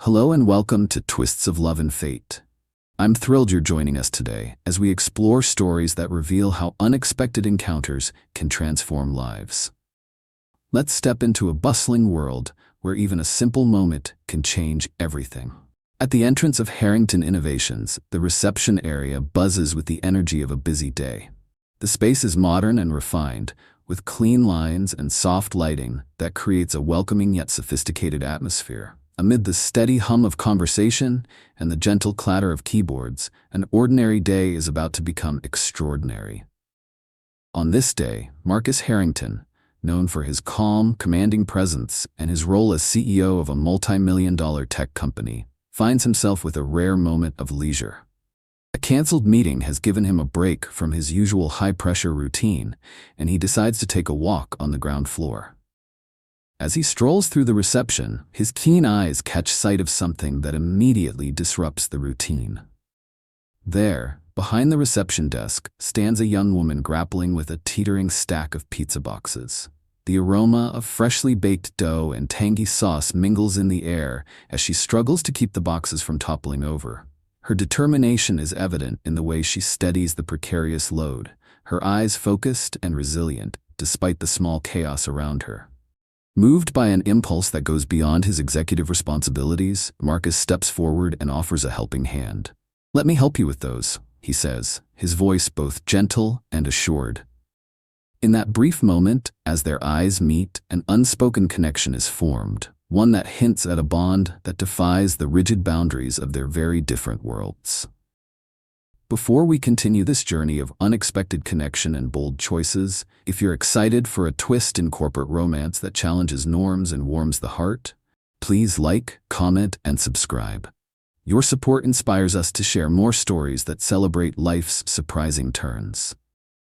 Hello and welcome to Twists of Love and Fate. I'm thrilled you're joining us today as we explore stories that reveal how unexpected encounters can transform lives. Let's step into a bustling world where even a simple moment can change everything. At the entrance of Harrington Innovations, the reception area buzzes with the energy of a busy day. The space is modern and refined, with clean lines and soft lighting that creates a welcoming yet sophisticated atmosphere. Amid the steady hum of conversation and the gentle clatter of keyboards, an ordinary day is about to become extraordinary. On this day, Marcus Harrington, known for his calm, commanding presence and his role as CEO of a multi-million-dollar tech company, finds himself with a rare moment of leisure. A canceled meeting has given him a break from his usual high-pressure routine, and he decides to take a walk on the ground floor. As he strolls through the reception, his keen eyes catch sight of something that immediately disrupts the routine. There, behind the reception desk, stands a young woman grappling with a teetering stack of pizza boxes. The aroma of freshly baked dough and tangy sauce mingles in the air as she struggles to keep the boxes from toppling over. Her determination is evident in the way she steadies the precarious load, her eyes focused and resilient despite the small chaos around her. Moved by an impulse that goes beyond his executive responsibilities, Marcus steps forward and offers a helping hand. "Let me help you with those," he says, his voice both gentle and assured. In that brief moment, as their eyes meet, an unspoken connection is formed, one that hints at a bond that defies the rigid boundaries of their very different worlds. Before we continue this journey of unexpected connection and bold choices, if you're excited for a twist in corporate romance that challenges norms and warms the heart, please like, comment, and subscribe. Your support inspires us to share more stories that celebrate life's surprising turns.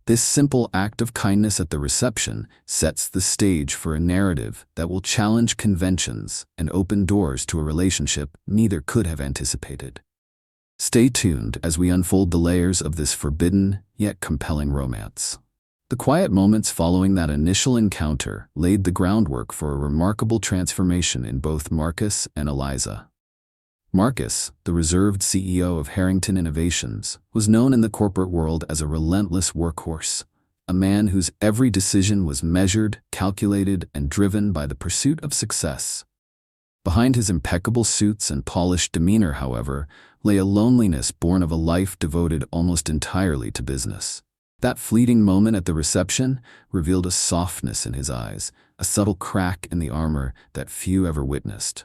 This simple act of kindness at the reception sets the stage for a narrative that will challenge conventions and open doors to a relationship neither could have anticipated. Stay tuned as we unfold the layers of this forbidden yet compelling romance. The quiet moments following that initial encounter laid the groundwork for a remarkable transformation in both Marcus and Eliza. Marcus, the reserved CEO of Harrington Innovations, was known in the corporate world as a relentless workhorse, a man whose every decision was measured, calculated, and driven by the pursuit of success. Behind his impeccable suits and polished demeanor, however, lay a loneliness born of a life devoted almost entirely to business. That fleeting moment at the reception revealed a softness in his eyes, a subtle crack in the armor that few ever witnessed.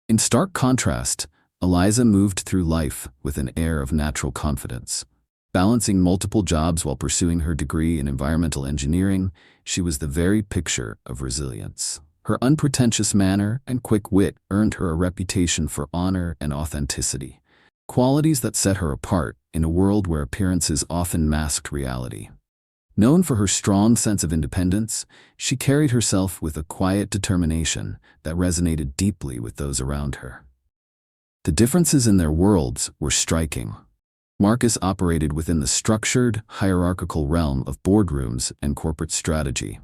In stark contrast, Eliza moved through life with an air of natural confidence. Balancing multiple jobs while pursuing her degree in environmental engineering, she was the very picture of resilience. Her unpretentious manner and quick wit earned her a reputation for honor and authenticity, qualities that set her apart in a world where appearances often masked reality. Known for her strong sense of independence, she carried herself with a quiet determination that resonated deeply with those around her. The differences in their worlds were striking. Marcus operated within the structured, hierarchical realm of boardrooms and corporate strategy.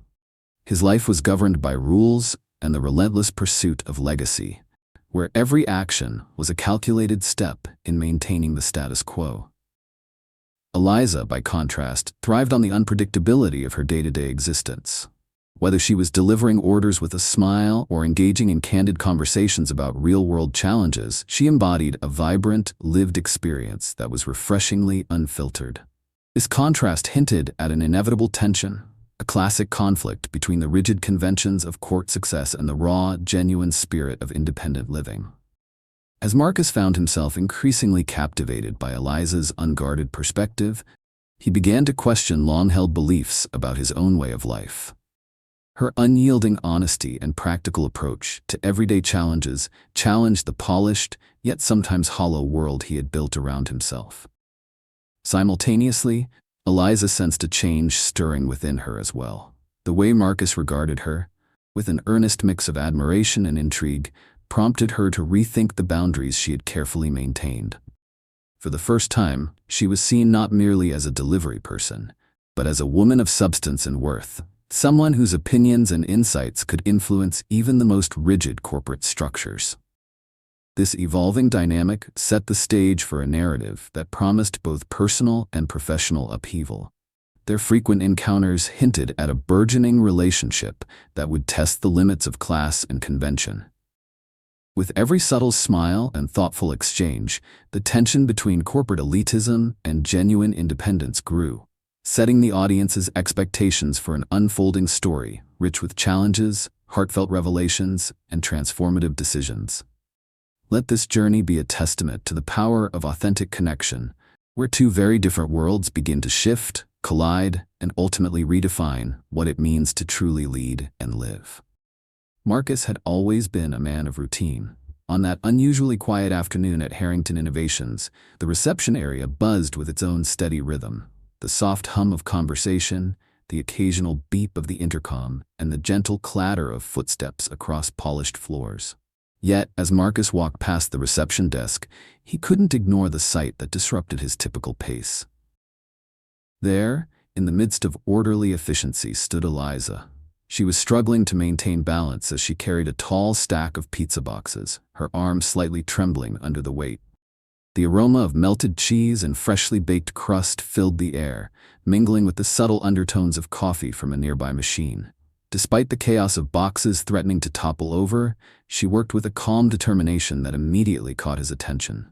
His life was governed by rules and the relentless pursuit of legacy, where every action was a calculated step in maintaining the status quo. Eliza, by contrast, thrived on the unpredictability of her day-to-day existence. Whether she was delivering orders with a smile or engaging in candid conversations about real-world challenges, she embodied a vibrant, lived experience that was refreshingly unfiltered. This contrast hinted at an inevitable tension, a classic conflict between the rigid conventions of court success and the raw, genuine spirit of independent living. As Marcus found himself increasingly captivated by Eliza's unguarded perspective, he began to question long-held beliefs about his own way of life. Her unyielding honesty and practical approach to everyday challenges challenged the polished, yet sometimes hollow world he had built around himself. Simultaneously, Eliza sensed a change stirring within her as well. The way Marcus regarded her, with an earnest mix of admiration and intrigue, prompted her to rethink the boundaries she had carefully maintained. For the first time, she was seen not merely as a delivery person, but as a woman of substance and worth, someone whose opinions and insights could influence even the most rigid corporate structures. This evolving dynamic set the stage for a narrative that promised both personal and professional upheaval. Their frequent encounters hinted at a burgeoning relationship that would test the limits of class and convention. With every subtle smile and thoughtful exchange, the tension between corporate elitism and genuine independence grew, setting the audience's expectations for an unfolding story rich with challenges, heartfelt revelations, and transformative decisions. Let this journey be a testament to the power of authentic connection, where two very different worlds begin to shift, collide, and ultimately redefine what it means to truly lead and live. Marcus had always been a man of routine. On that unusually quiet afternoon at Harrington Innovations, the reception area buzzed with its own steady rhythm. The soft hum of conversation, the occasional beep of the intercom, and the gentle clatter of footsteps across polished floors. Yet, as Marcus walked past the reception desk, he couldn't ignore the sight that disrupted his typical pace. There, in the midst of orderly efficiency, stood Eliza. She was struggling to maintain balance as she carried a tall stack of pizza boxes, her arms slightly trembling under the weight. The aroma of melted cheese and freshly baked crust filled the air, mingling with the subtle undertones of coffee from a nearby machine. Despite the chaos of boxes threatening to topple over, she worked with a calm determination that immediately caught his attention.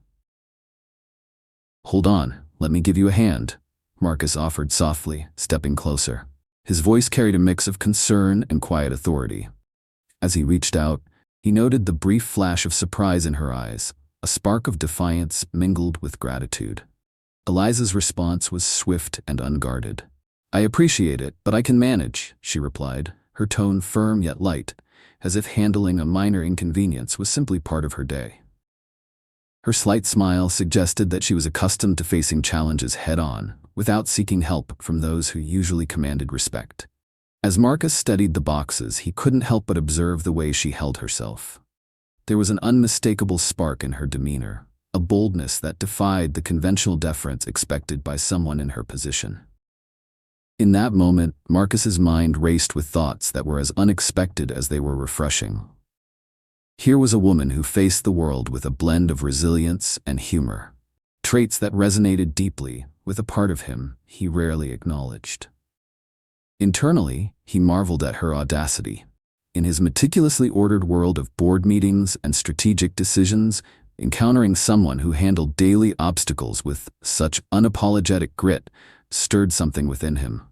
"Hold on, let me give you a hand," Marcus offered softly, stepping closer. His voice carried a mix of concern and quiet authority. As he reached out, he noted the brief flash of surprise in her eyes, a spark of defiance mingled with gratitude. Eliza's response was swift and unguarded. "I appreciate it, but I can manage," she replied, her tone firm yet light, as if handling a minor inconvenience was simply part of her day. Her slight smile suggested that she was accustomed to facing challenges head-on, without seeking help from those who usually commanded respect. As Marcus studied the boxes, he couldn't help but observe the way she held herself. There was an unmistakable spark in her demeanor, a boldness that defied the conventional deference expected by someone in her position. In that moment, Marcus's mind raced with thoughts that were as unexpected as they were refreshing. Here was a woman who faced the world with a blend of resilience and humor, traits that resonated deeply with a part of him he rarely acknowledged. Internally, he marveled at her audacity. In his meticulously ordered world of board meetings and strategic decisions, encountering someone who handled daily obstacles with such unapologetic grit stirred something within him.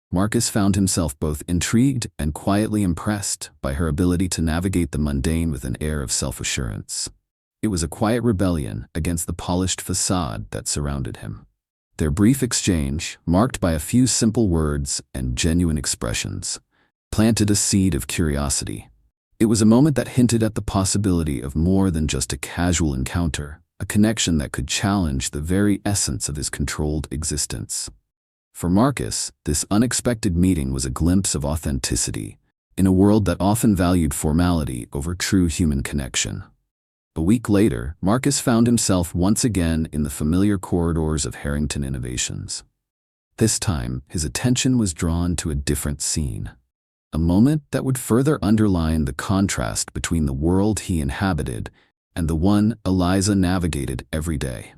Marcus found himself both intrigued and quietly impressed by her ability to navigate the mundane with an air of self-assurance. It was a quiet rebellion against the polished facade that surrounded him. Their brief exchange, marked by a few simple words and genuine expressions, planted a seed of curiosity. It was a moment that hinted at the possibility of more than just a casual encounter, a connection that could challenge the very essence of his controlled existence. For Marcus, this unexpected meeting was a glimpse of authenticity, in a world that often valued formality over true human connection. A week later, Marcus found himself once again in the familiar corridors of Harrington Innovations. This time, his attention was drawn to a different scene, a moment that would further underline the contrast between the world he inhabited and the one Eliza navigated every day.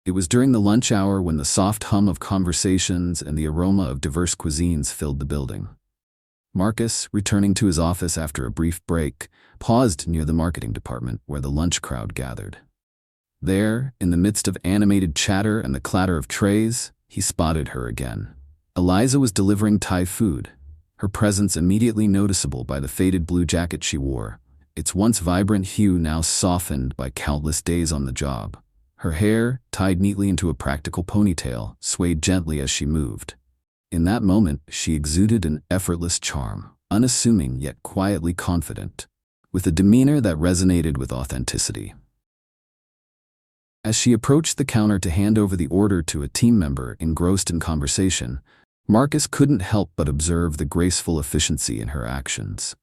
It was during the lunch hour when the soft hum of conversations and the aroma of diverse cuisines filled the building. Marcus, returning to his office after a brief break, paused near the marketing department where the lunch crowd gathered. There, in the midst of animated chatter and the clatter of trays, he spotted her again. Eliza was delivering Thai food, her presence immediately noticeable by the faded blue jacket she wore, its once vibrant hue now softened by countless days on the job. Her hair, tied neatly into a practical ponytail, swayed gently as she moved. In that moment, she exuded an effortless charm, unassuming yet quietly confident, with a demeanor that resonated with authenticity. As she approached the counter to hand over the order to a team member engrossed in conversation, Marcus couldn't help but observe the graceful efficiency in her actions.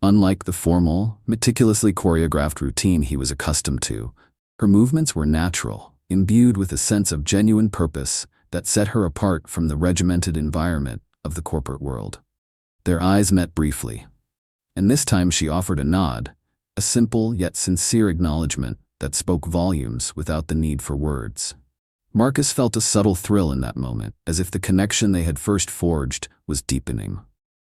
Unlike the formal, meticulously choreographed routine he was accustomed to, her movements were natural, imbued with a sense of genuine purpose that set her apart from the regimented environment of the corporate world. Their eyes met briefly, and this time she offered a nod, a simple yet sincere acknowledgement that spoke volumes without the need for words. Marcus felt a subtle thrill in that moment, as if the connection they had first forged was deepening.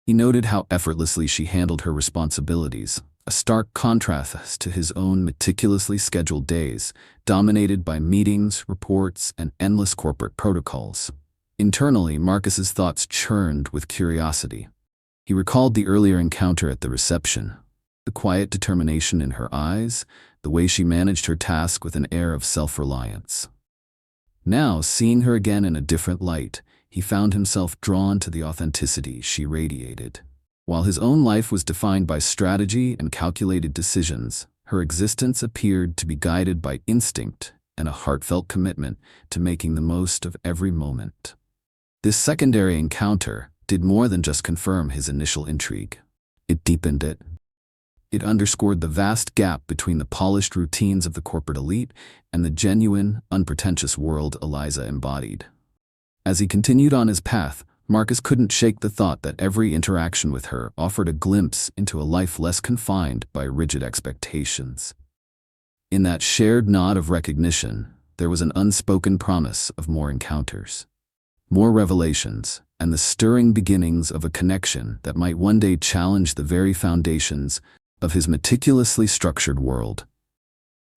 He noted how effortlessly she handled her responsibilities, a stark contrast to his own meticulously scheduled days, dominated by meetings, reports, and endless corporate protocols. Internally, Marcus's thoughts churned with curiosity. He recalled the earlier encounter at the reception, the quiet determination in her eyes, the way she managed her task with an air of self-reliance. Now, seeing her again in a different light, he found himself drawn to the authenticity she radiated. While his own life was defined by strategy and calculated decisions, her existence appeared to be guided by instinct and a heartfelt commitment to making the most of every moment. This secondary encounter did more than just confirm his initial intrigue. It deepened it. It underscored the vast gap between the polished routines of the corporate elite and the genuine, unpretentious world Eliza embodied. As he continued on his path, Marcus couldn't shake the thought that every interaction with her offered a glimpse into a life less confined by rigid expectations. In that shared nod of recognition, there was an unspoken promise of more encounters, more revelations, and the stirring beginnings of a connection that might one day challenge the very foundations of his meticulously structured world.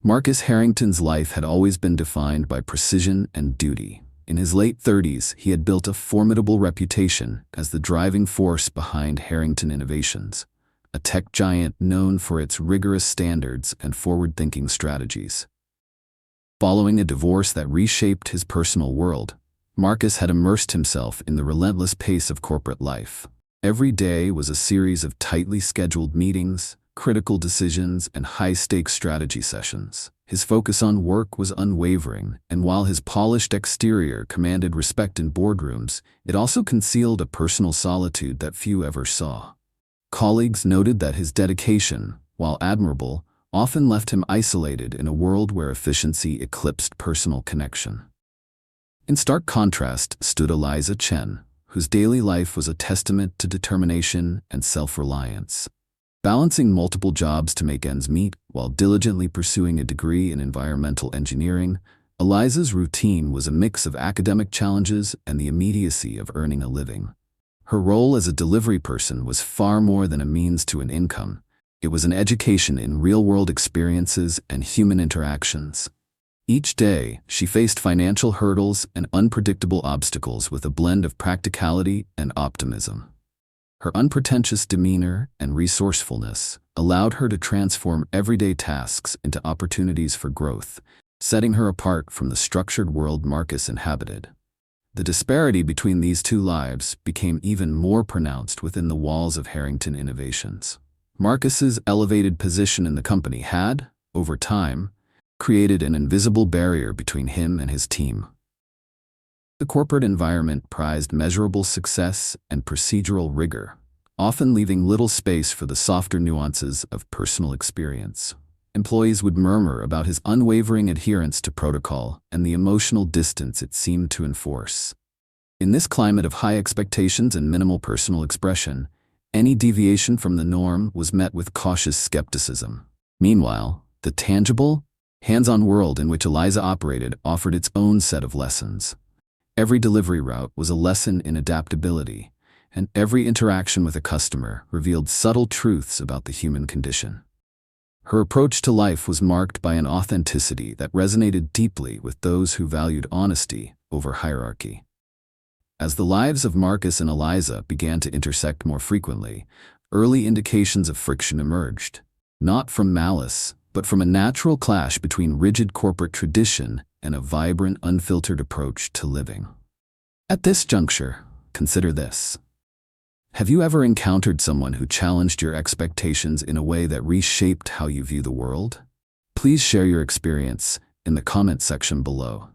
Marcus Harrington's life had always been defined by precision and duty. In his late 30s, he had built a formidable reputation as the driving force behind Harrington Innovations, a tech giant known for its rigorous standards and forward-thinking strategies. Following a divorce that reshaped his personal world, Marcus had immersed himself in the relentless pace of corporate life. Every day was a series of tightly scheduled meetings, critical decisions, and high-stakes strategy sessions. His focus on work was unwavering, and while his polished exterior commanded respect in boardrooms, it also concealed a personal solitude that few ever saw. Colleagues noted that his dedication, while admirable, often left him isolated in a world where efficiency eclipsed personal connection. In stark contrast stood Eliza Chen, whose daily life was a testament to determination and self-reliance. Balancing multiple jobs to make ends meet while diligently pursuing a degree in environmental engineering, Eliza's routine was a mix of academic challenges and the immediacy of earning a living. Her role as a delivery person was far more than a means to an income. It was an education in real-world experiences and human interactions. Each day, she faced financial hurdles and unpredictable obstacles with a blend of practicality and optimism. Her unpretentious demeanor and resourcefulness allowed her to transform everyday tasks into opportunities for growth, setting her apart from the structured world Marcus inhabited. The disparity between these two lives became even more pronounced within the walls of Harrington Innovations. Marcus's elevated position in the company had, over time, created an invisible barrier between him and his team. The corporate environment prized measurable success and procedural rigor, often leaving little space for the softer nuances of personal experience. Employees would murmur about his unwavering adherence to protocol and the emotional distance it seemed to enforce. In this climate of high expectations and minimal personal expression, any deviation from the norm was met with cautious skepticism. Meanwhile, the tangible, hands-on world in which Eliza operated offered its own set of lessons. Every delivery route was a lesson in adaptability, and every interaction with a customer revealed subtle truths about the human condition. Her approach to life was marked by an authenticity that resonated deeply with those who valued honesty over hierarchy. As the lives of Marcus and Eliza began to intersect more frequently, early indications of friction emerged, not from malice, but from a natural clash between rigid corporate tradition and a vibrant, unfiltered approach to living. At this juncture, consider this. Have you ever encountered someone who challenged your expectations in a way that reshaped how you view the world? Please share your experience in the comment section below.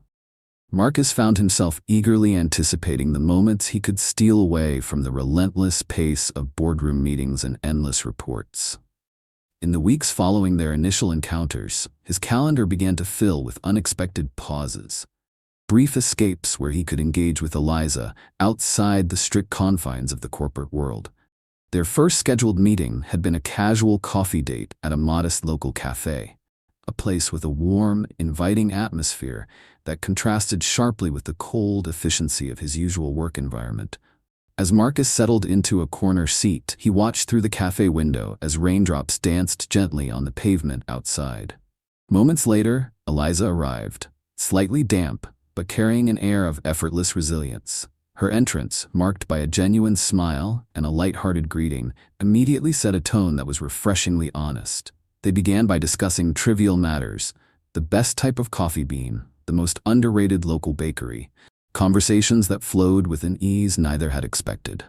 Marcus found himself eagerly anticipating the moments he could steal away from the relentless pace of boardroom meetings and endless reports. In the weeks following their initial encounters, his calendar began to fill with unexpected pauses, brief escapes where he could engage with Eliza outside the strict confines of the corporate world. Their first scheduled meeting had been a casual coffee date at a modest local cafe, a place with a warm, inviting atmosphere that contrasted sharply with the cold efficiency of his usual work environment. As Marcus settled into a corner seat, he watched through the cafe window as raindrops danced gently on the pavement outside. Moments later, Eliza arrived, slightly damp, but carrying an air of effortless resilience. Her entrance, marked by a genuine smile and a light-hearted greeting, immediately set a tone that was refreshingly honest. They began by discussing trivial matters: the best type of coffee bean, the most underrated local bakery, conversations that flowed with an ease neither had expected.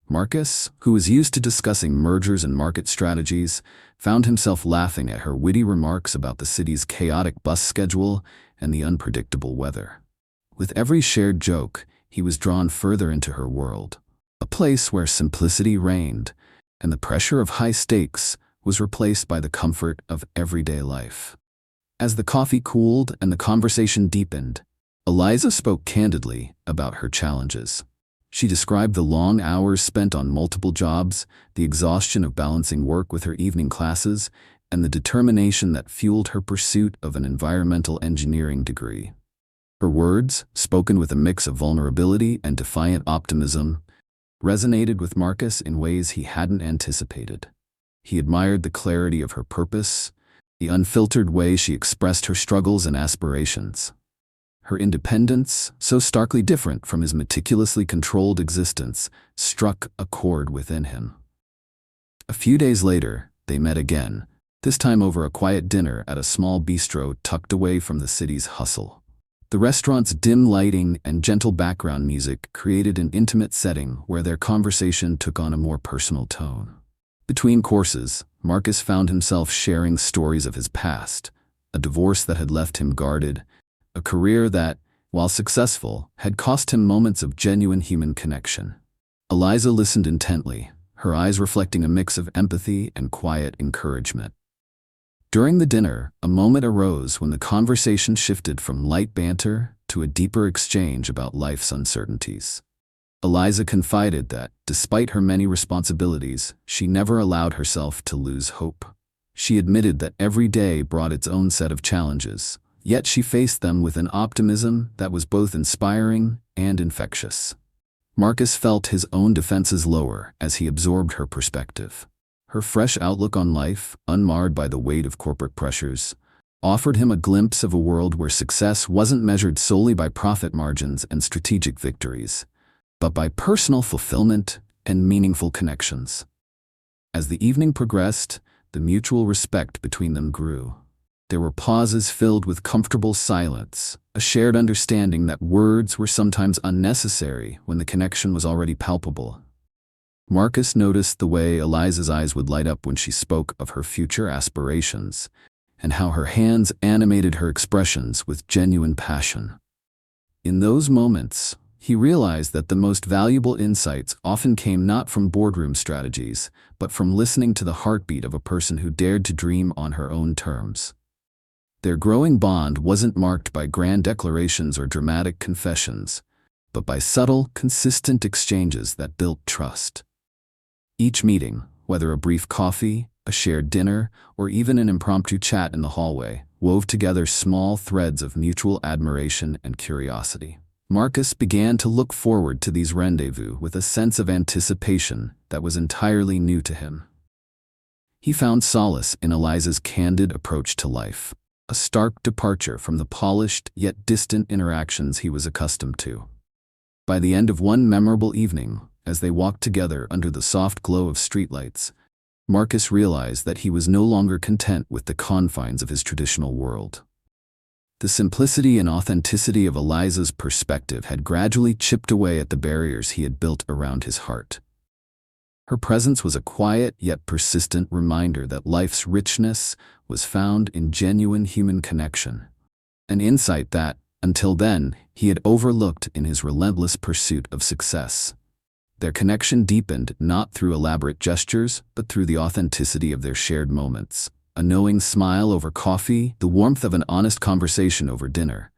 Marcus, who was used to discussing mergers and market strategies, found himself laughing at her witty remarks about the city's chaotic bus schedule and the unpredictable weather. With every shared joke, he was drawn further into her world, a place where simplicity reigned, and the pressure of high stakes was replaced by the comfort of everyday life. As the coffee cooled and the conversation deepened, Eliza spoke candidly about her challenges. She described the long hours spent on multiple jobs, the exhaustion of balancing work with her evening classes, and the determination that fueled her pursuit of an environmental engineering degree. Her words, spoken with a mix of vulnerability and defiant optimism, resonated with Marcus in ways he hadn't anticipated. He admired the clarity of her purpose, the unfiltered way she expressed her struggles and aspirations. Her independence, so starkly different from his meticulously controlled existence, struck a chord within him. A few days later, they met again, this time over a quiet dinner at a small bistro tucked away from the city's hustle. The restaurant's dim lighting and gentle background music created an intimate setting where their conversation took on a more personal tone. Between courses, Marcus found himself sharing stories of his past: a divorce that had left him guarded, a career that, while successful, had cost him moments of genuine human connection. Eliza listened intently, her eyes reflecting a mix of empathy and quiet encouragement. During the dinner, a moment arose when the conversation shifted from light banter to a deeper exchange about life's uncertainties. Eliza confided that, despite her many responsibilities, she never allowed herself to lose hope. She admitted that every day brought its own set of challenges, yet she faced them with an optimism that was both inspiring and infectious. Marcus felt his own defenses lower as he absorbed her perspective. Her fresh outlook on life, unmarred by the weight of corporate pressures, offered him a glimpse of a world where success wasn't measured solely by profit margins and strategic victories, but by personal fulfillment and meaningful connections. As the evening progressed, the mutual respect between them grew. There were pauses filled with comfortable silence, a shared understanding that words were sometimes unnecessary when the connection was already palpable. Marcus noticed the way Eliza's eyes would light up when she spoke of her future aspirations, and how her hands animated her expressions with genuine passion. In those moments, he realized that the most valuable insights often came not from boardroom strategies, but from listening to the heartbeat of a person who dared to dream on her own terms. Their growing bond wasn't marked by grand declarations or dramatic confessions, but by subtle, consistent exchanges that built trust. Each meeting, whether a brief coffee, a shared dinner, or even an impromptu chat in the hallway, wove together small threads of mutual admiration and curiosity. Marcus began to look forward to these rendezvous with a sense of anticipation that was entirely new to him. He found solace in Eliza's candid approach to life, a stark departure from the polished yet distant interactions he was accustomed to. By the end of one memorable evening, as they walked together under the soft glow of streetlights, Marcus realized that he was no longer content with the confines of his traditional world. The simplicity and authenticity of Eliza's perspective had gradually chipped away at the barriers he had built around his heart. Her presence was a quiet yet persistent reminder that life's richness was found in genuine human connection, an insight that, until then, he had overlooked in his relentless pursuit of success. Their connection deepened not through elaborate gestures, but through the authenticity of their shared moments. A knowing smile over coffee, the warmth of an honest conversation over dinner,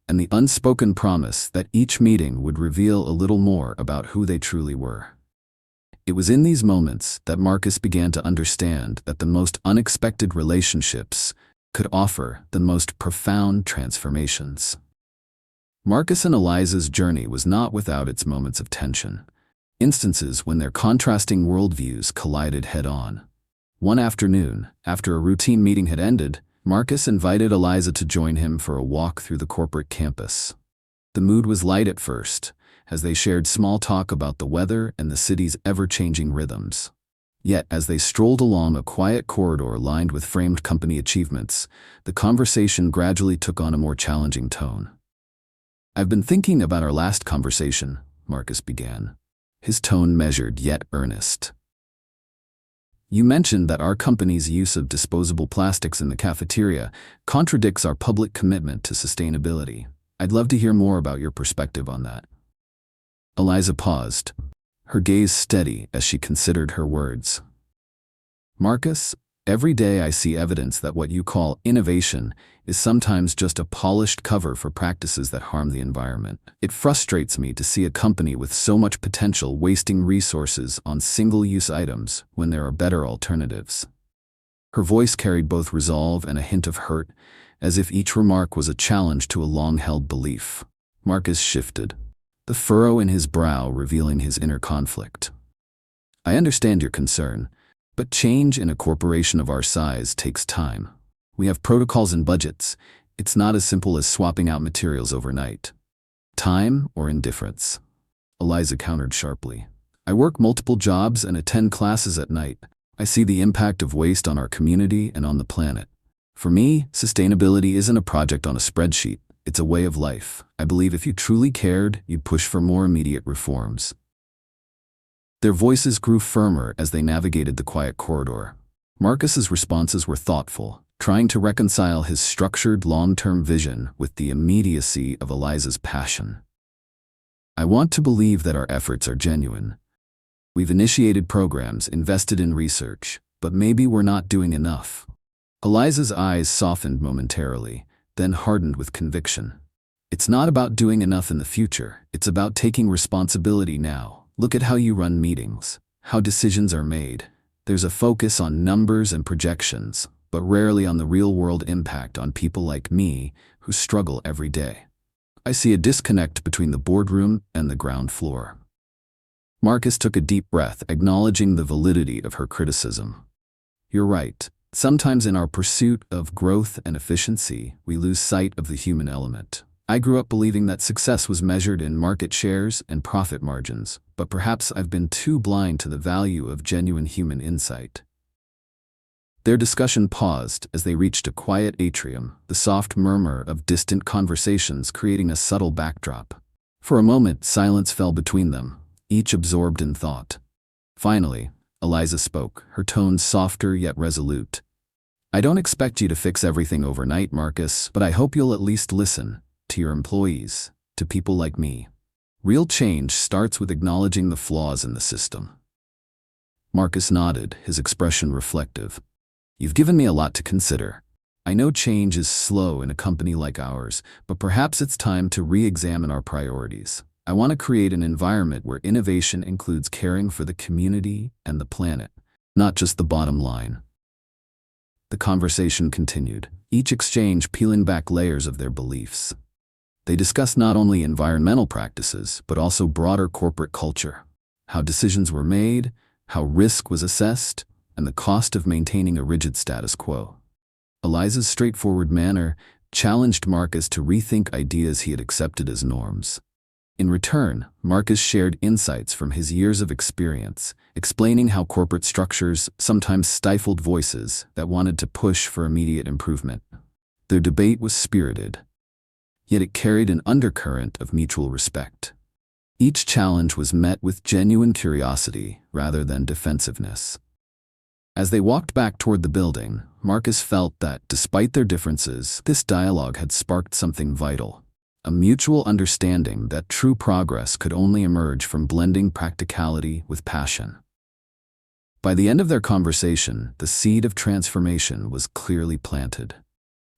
and the unspoken promise that each meeting would reveal a little more about who they truly were. It was in these moments that Marcus began to understand that the most unexpected relationships could offer the most profound transformations. Marcus and Eliza's journey was not without its moments of tension, instances when their contrasting worldviews collided head-on. One afternoon, after a routine meeting had ended, Marcus invited Eliza to join him for a walk through the corporate campus. The mood was light at first, as they shared small talk about the weather and the city's ever-changing rhythms. Yet, as they strolled along a quiet corridor lined with framed company achievements, the conversation gradually took on a more challenging tone. "I've been thinking about our last conversation," Marcus began, his tone measured yet earnest. "You mentioned that our company's use of disposable plastics in the cafeteria contradicts our public commitment to sustainability. I'd love to hear more about your perspective on that." Eliza paused, her gaze steady as she considered her words. "Marcus, every day I see evidence that what you call innovation is sometimes just a polished cover for practices that harm the environment. It frustrates me to see a company with so much potential wasting resources on single-use items when there are better alternatives." Her voice carried both resolve and a hint of hurt, as if each remark was a challenge to a long-held belief. Marcus shifted, the furrow in his brow revealing his inner conflict. "I understand your concern, but change in a corporation of our size takes time. We have protocols and budgets. It's not as simple as swapping out materials overnight." "Time or indifference?" Eliza countered sharply. "I work multiple jobs and attend classes at night. I see the impact of waste on our community and on the planet. For me, sustainability isn't a project on a spreadsheet. It's a way of life. I believe if you truly cared, you'd push for more immediate reforms." Their voices grew firmer as they navigated the quiet corridor. Marcus's responses were thoughtful, trying to reconcile his structured long-term vision with the immediacy of Eliza's passion. "I want to believe that our efforts are genuine. We've initiated programs, invested in research, but maybe we're not doing enough." Eliza's eyes softened momentarily, then hardened with conviction. "It's not about doing enough in the future. It's about taking responsibility now. Look at how you run meetings, how decisions are made. There's a focus on numbers and projections, but rarely on the real-world impact on people like me who struggle every day. I see a disconnect between the boardroom and the ground floor." Marcus took a deep breath, acknowledging the validity of her criticism. "You're right. Sometimes in our pursuit of growth and efficiency, we lose sight of the human element. I grew up believing that success was measured in market shares and profit margins, but perhaps I've been too blind to the value of genuine human insight." Their discussion paused as they reached a quiet atrium, the soft murmur of distant conversations creating a subtle backdrop. For a moment, silence fell between them, each absorbed in thought. Finally, Eliza spoke, her tone softer yet resolute. "I don't expect you to fix everything overnight, Marcus, but I hope you'll at least listen to your employees, to people like me. Real change starts with acknowledging the flaws in the system." Marcus nodded, his expression reflective. "You've given me a lot to consider. I know change is slow in a company like ours, but perhaps it's time to re-examine our priorities. I want to create an environment where innovation includes caring for the community and the planet, not just the bottom line." The conversation continued, each exchange peeling back layers of their beliefs. They discussed not only environmental practices, but also broader corporate culture, how decisions were made, how risk was assessed, and the cost of maintaining a rigid status quo. Eliza's straightforward manner challenged Marcus to rethink ideas he had accepted as norms. In return, Marcus shared insights from his years of experience, explaining how corporate structures sometimes stifled voices that wanted to push for immediate improvement. Their debate was spirited, yet it carried an undercurrent of mutual respect. Each challenge was met with genuine curiosity rather than defensiveness. As they walked back toward the building, Marcus felt that, despite their differences, this dialogue had sparked something vital. A mutual understanding that true progress could only emerge from blending practicality with passion. By the end of their conversation, the seed of transformation was clearly planted.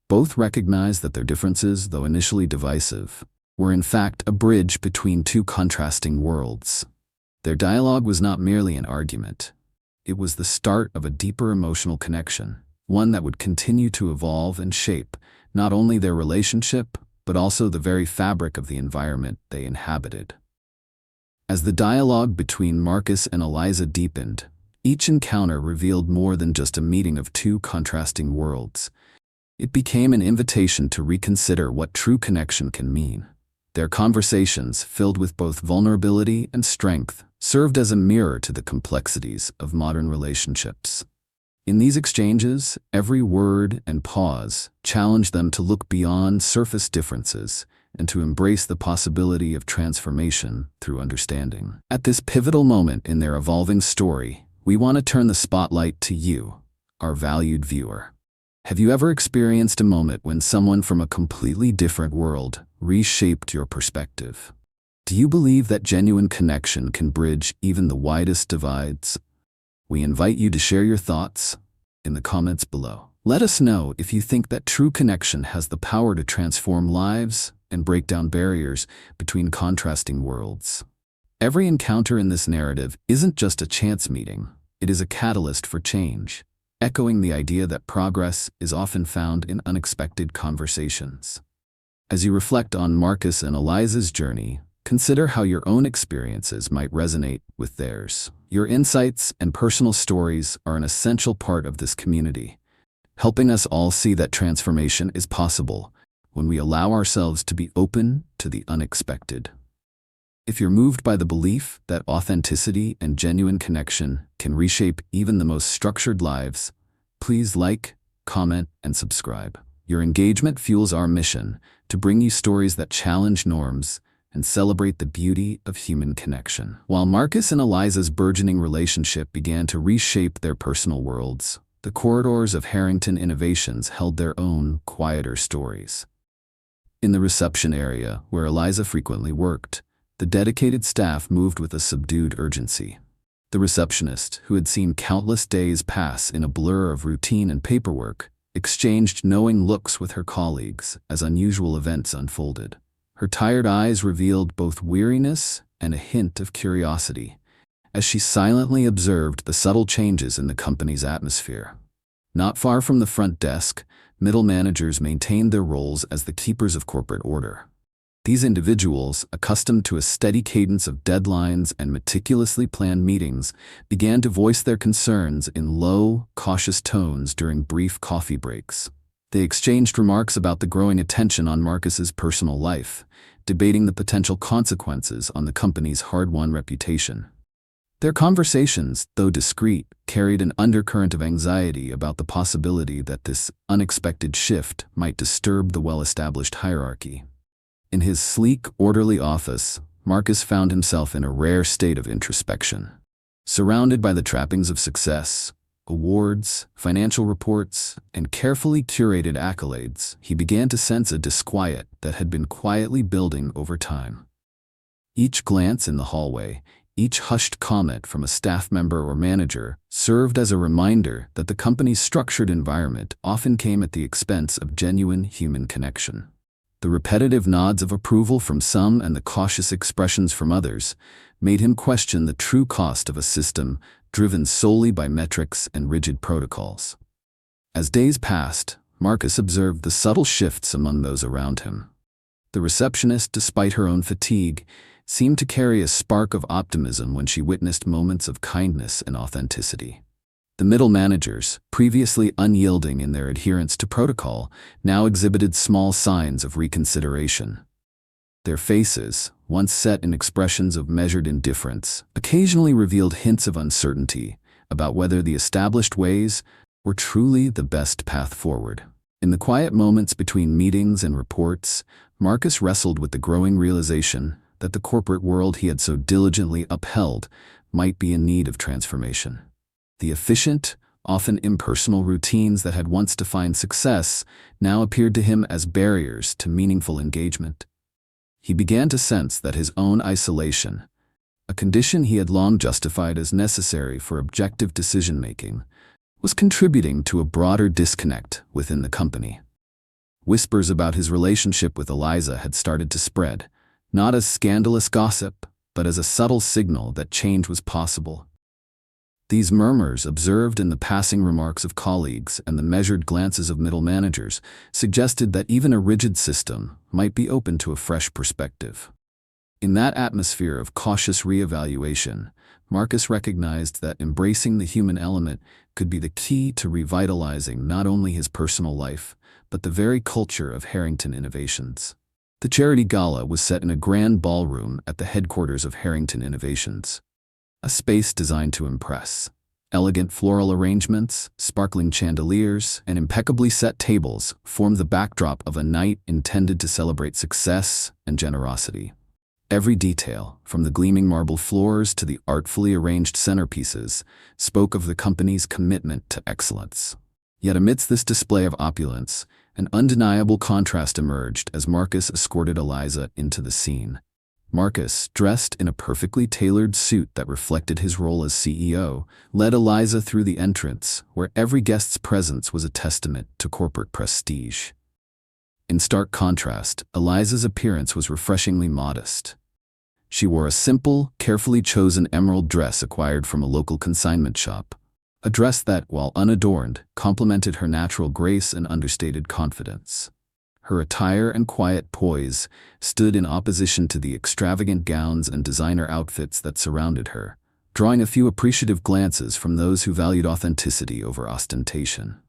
Both recognized that their differences, though initially divisive, were in fact a bridge between two contrasting worlds. Their dialogue was not merely an argument. It was the start of a deeper emotional connection, one that would continue to evolve and shape not only their relationship, but also the very fabric of the environment they inhabited. As the dialogue between Marcus and Eliza deepened, each encounter revealed more than just a meeting of two contrasting worlds. It became an invitation to reconsider what true connection can mean. Their conversations, filled with both vulnerability and strength, served as a mirror to the complexities of modern relationships. In these exchanges, every word and pause challenged them to look beyond surface differences and to embrace the possibility of transformation through understanding. At this pivotal moment in their evolving story, we want to turn the spotlight to you, our valued viewer. Have you ever experienced a moment when someone from a completely different world reshaped your perspective? Do you believe that genuine connection can bridge even the widest divides? We invite you to share your thoughts in the comments below. Let us know if you think that true connection has the power to transform lives and break down barriers between contrasting worlds. Every encounter in this narrative isn't just a chance meeting, it is a catalyst for change, echoing the idea that progress is often found in unexpected conversations. As you reflect on Marcus and Eliza's journey, consider how your own experiences might resonate with theirs. Your insights and personal stories are an essential part of this community, helping us all see that transformation is possible when we allow ourselves to be open to the unexpected. If you're moved by the belief that authenticity and genuine connection can reshape even the most structured lives, please like, comment, and subscribe. Your engagement fuels our mission to bring you stories that challenge norms and celebrate the beauty of human connection. While Marcus and Eliza's burgeoning relationship began to reshape their personal worlds, the corridors of Harrington Innovations held their own, quieter stories. In the reception area, where Eliza frequently worked, the dedicated staff moved with a subdued urgency. The receptionist, who had seen countless days pass in a blur of routine and paperwork, exchanged knowing looks with her colleagues as unusual events unfolded. Her tired eyes revealed both weariness and a hint of curiosity, as she silently observed the subtle changes in the company's atmosphere. Not far from the front desk, middle managers maintained their roles as the keepers of corporate order. These individuals, accustomed to a steady cadence of deadlines and meticulously planned meetings, began to voice their concerns in low, cautious tones during brief coffee breaks. They exchanged remarks about the growing attention on Marcus's personal life, debating the potential consequences on the company's hard-won reputation. Their conversations, though discreet, carried an undercurrent of anxiety about the possibility that this unexpected shift might disturb the well-established hierarchy. In his sleek, orderly office, Marcus found himself in a rare state of introspection. Surrounded by the trappings of success, awards, financial reports, and carefully curated accolades, he began to sense a disquiet that had been quietly building over time. Each glance in the hallway, each hushed comment from a staff member or manager served as a reminder that the company's structured environment often came at the expense of genuine human connection. The repetitive nods of approval from some and the cautious expressions from others made him question the true cost of a system driven solely by metrics and rigid protocols. As days passed, Marcus observed the subtle shifts among those around him. The receptionist, despite her own fatigue, seemed to carry a spark of optimism when she witnessed moments of kindness and authenticity. The middle managers, previously unyielding in their adherence to protocol, now exhibited small signs of reconsideration. Their faces, once set in expressions of measured indifference, occasionally revealed hints of uncertainty about whether the established ways were truly the best path forward. In the quiet moments between meetings and reports, Marcus wrestled with the growing realization that the corporate world he had so diligently upheld might be in need of transformation. The efficient, often impersonal routines that had once defined success now appeared to him as barriers to meaningful engagement. He began to sense that his own isolation, a condition he had long justified as necessary for objective decision-making, was contributing to a broader disconnect within the company. Whispers about his relationship with Eliza had started to spread, not as scandalous gossip, but as a subtle signal that change was possible. These murmurs, observed in the passing remarks of colleagues and the measured glances of middle managers, suggested that even a rigid system might be open to a fresh perspective. In that atmosphere of cautious reevaluation, Marcus recognized that embracing the human element could be the key to revitalizing not only his personal life, but the very culture of Harrington Innovations. The charity gala was set in a grand ballroom at the headquarters of Harrington Innovations. A space designed to impress. Elegant floral arrangements, sparkling chandeliers, and impeccably set tables formed the backdrop of a night intended to celebrate success and generosity. Every detail, from the gleaming marble floors to the artfully arranged centerpieces, spoke of the company's commitment to excellence. Yet amidst this display of opulence, an undeniable contrast emerged as Marcus escorted Eliza into the scene. Marcus, dressed in a perfectly tailored suit that reflected his role as CEO, led Eliza through the entrance, where every guest's presence was a testament to corporate prestige. In stark contrast, Eliza's appearance was refreshingly modest. She wore a simple, carefully chosen emerald dress acquired from a local consignment shop, a dress that, while unadorned, complemented her natural grace and understated confidence. Her attire and quiet poise stood in opposition to the extravagant gowns and designer outfits that surrounded her, drawing a few appreciative glances from those who valued authenticity over ostentation.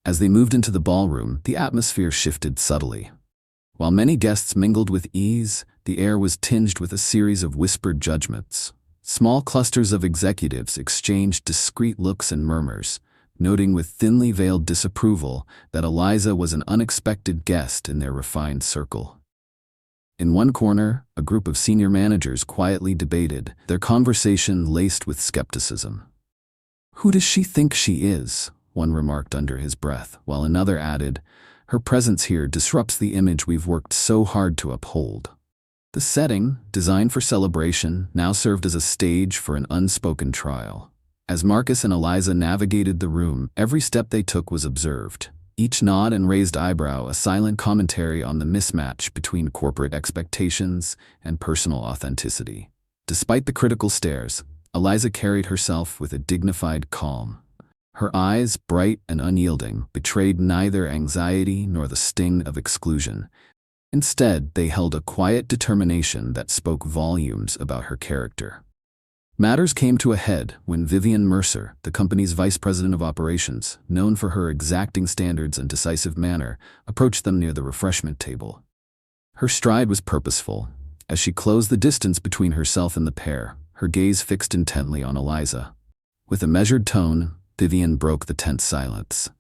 As they moved into the ballroom, the atmosphere shifted subtly. While many guests mingled with ease, the air was tinged with a series of whispered judgments. Small clusters of executives exchanged discreet looks and murmurs, noting with thinly veiled disapproval that Eliza was an unexpected guest in their refined circle. In one corner, a group of senior managers quietly debated, their conversation laced with skepticism. "Who does she think she is?" one remarked under his breath, while another added, "Her presence here disrupts the image we've worked so hard to uphold." The setting, designed for celebration, now served as a stage for an unspoken trial. As Marcus and Eliza navigated the room, every step they took was observed. Each nod and raised eyebrow a silent commentary on the mismatch between corporate expectations and personal authenticity. Despite the critical stares, Eliza carried herself with a dignified calm. Her eyes, bright and unyielding, betrayed neither anxiety nor the sting of exclusion. Instead, they held a quiet determination that spoke volumes about her character. Matters came to a head when Vivian Mercer, the company's vice president of operations, known for her exacting standards and decisive manner, approached them near the refreshment table. Her stride was purposeful. As she closed the distance between herself and the pair, her gaze fixed intently on Eliza. With a measured tone, Vivian broke the tense silence.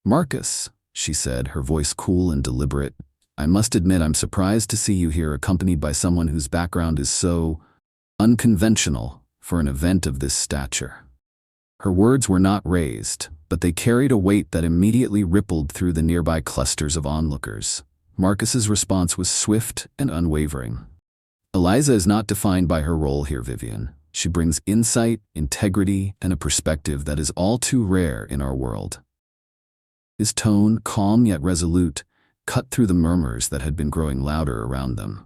"Marcus," she said, her voice cool and deliberate, "I must admit I'm surprised to see you here accompanied by someone whose background is so unconventional for an event of this stature." Her words were not raised, but they carried a weight that immediately rippled through the nearby clusters of onlookers. Marcus's response was swift and unwavering. "Eliza is not defined by her role here, Vivian. She brings insight, integrity, and a perspective that is all too rare in our world." His tone, calm yet resolute, cut through the murmurs that had been growing louder around them.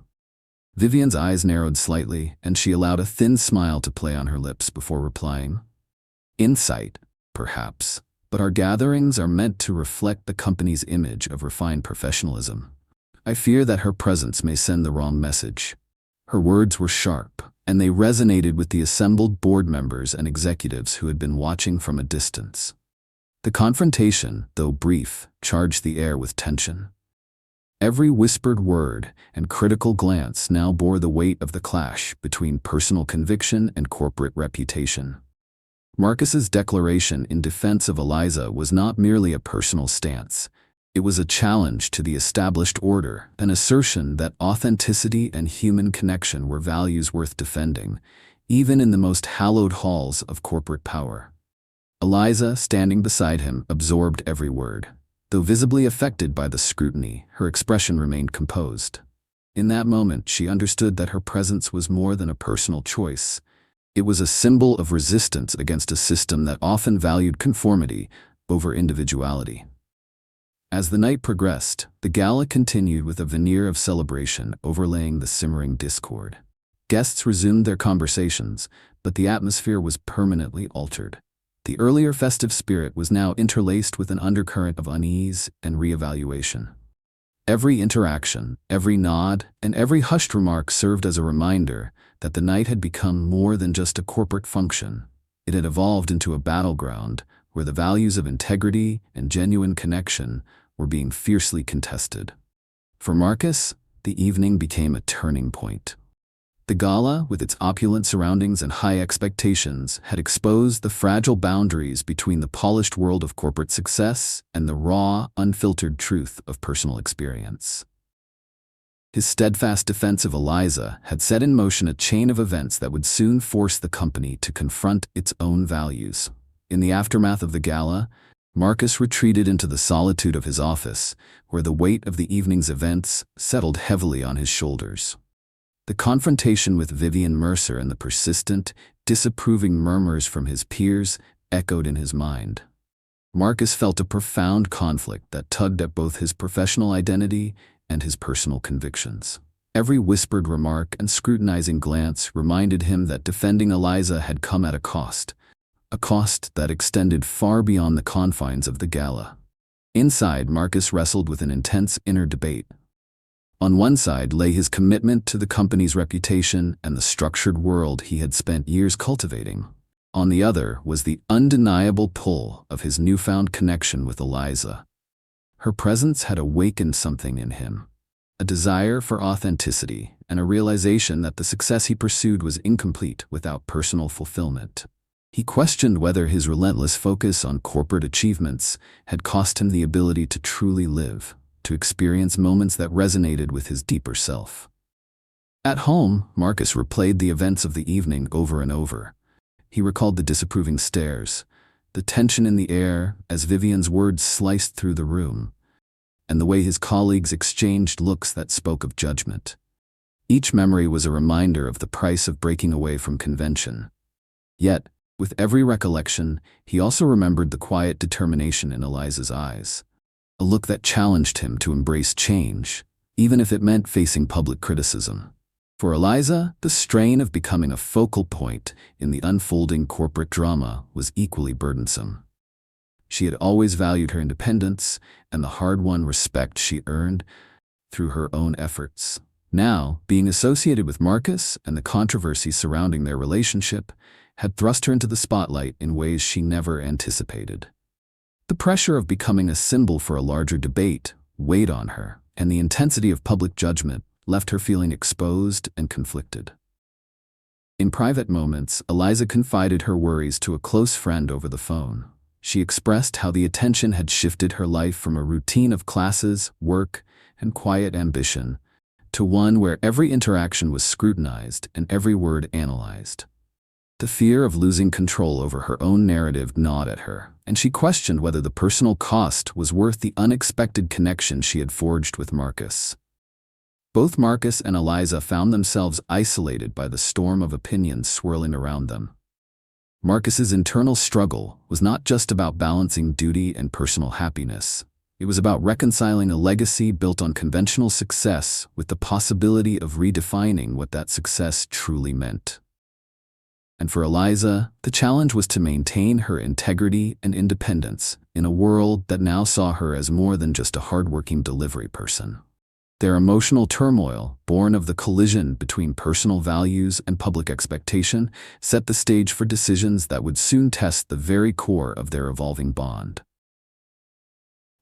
Vivian's eyes narrowed slightly, and she allowed a thin smile to play on her lips before replying. "Insight, perhaps, but our gatherings are meant to reflect the company's image of refined professionalism. I fear that her presence may send the wrong message." Her words were sharp, and they resonated with the assembled board members and executives who had been watching from a distance. The confrontation, though brief, charged the air with tension. Every whispered word and critical glance now bore the weight of the clash between personal conviction and corporate reputation. Marcus's declaration in defense of Eliza was not merely a personal stance. It was a challenge to the established order, an assertion that authenticity and human connection were values worth defending, even in the most hallowed halls of corporate power. Eliza, standing beside him, absorbed every word. Though visibly affected by the scrutiny, her expression remained composed. In that moment, she understood that her presence was more than a personal choice. It was a symbol of resistance against a system that often valued conformity over individuality. As the night progressed, the gala continued with a veneer of celebration overlaying the simmering discord. Guests resumed their conversations, but the atmosphere was permanently altered. The earlier festive spirit was now interlaced with an undercurrent of unease and reevaluation. Every interaction, every nod, and every hushed remark served as a reminder that the night had become more than just a corporate function. It had evolved into a battleground where the values of integrity and genuine connection were being fiercely contested. For Marcus, the evening became a turning point. The gala, with its opulent surroundings and high expectations, had exposed the fragile boundaries between the polished world of corporate success and the raw, unfiltered truth of personal experience. His steadfast defense of Eliza had set in motion a chain of events that would soon force the company to confront its own values. In the aftermath of the gala, Marcus retreated into the solitude of his office, where the weight of the evening's events settled heavily on his shoulders. The confrontation with Vivian Mercer and the persistent, disapproving murmurs from his peers echoed in his mind. Marcus felt a profound conflict that tugged at both his professional identity and his personal convictions. Every whispered remark and scrutinizing glance reminded him that defending Eliza had come at a cost that extended far beyond the confines of the gala. Inside, Marcus wrestled with an intense inner debate. On one side lay his commitment to the company's reputation and the structured world he had spent years cultivating. On the other was the undeniable pull of his newfound connection with Eliza. Her presence had awakened something in him, a desire for authenticity and a realization that the success he pursued was incomplete without personal fulfillment. He questioned whether his relentless focus on corporate achievements had cost him the ability to truly live, to experience moments that resonated with his deeper self. At home, Marcus replayed the events of the evening over and over. He recalled the disapproving stares, the tension in the air as Vivian's words sliced through the room, and the way his colleagues exchanged looks that spoke of judgment. Each memory was a reminder of the price of breaking away from convention. Yet, with every recollection, he also remembered the quiet determination in Eliza's eyes, a look that challenged him to embrace change, even if it meant facing public criticism. For Eliza, the strain of becoming a focal point in the unfolding corporate drama was equally burdensome. She had always valued her independence and the hard-won respect she earned through her own efforts. Now, being associated with Marcus and the controversy surrounding their relationship had thrust her into the spotlight in ways she never anticipated. The pressure of becoming a symbol for a larger debate weighed on her, and the intensity of public judgment left her feeling exposed and conflicted. In private moments, Eliza confided her worries to a close friend over the phone. She expressed how the attention had shifted her life from a routine of classes, work, and quiet ambition to one where every interaction was scrutinized and every word analyzed. The fear of losing control over her own narrative gnawed at her, and she questioned whether the personal cost was worth the unexpected connection she had forged with Marcus. Both Marcus and Eliza found themselves isolated by the storm of opinions swirling around them. Marcus's internal struggle was not just about balancing duty and personal happiness. It was about reconciling a legacy built on conventional success with the possibility of redefining what that success truly meant. And for Eliza, the challenge was to maintain her integrity and independence in a world that now saw her as more than just a hardworking delivery person. Their emotional turmoil, born of the collision between personal values and public expectation, set the stage for decisions that would soon test the very core of their evolving bond.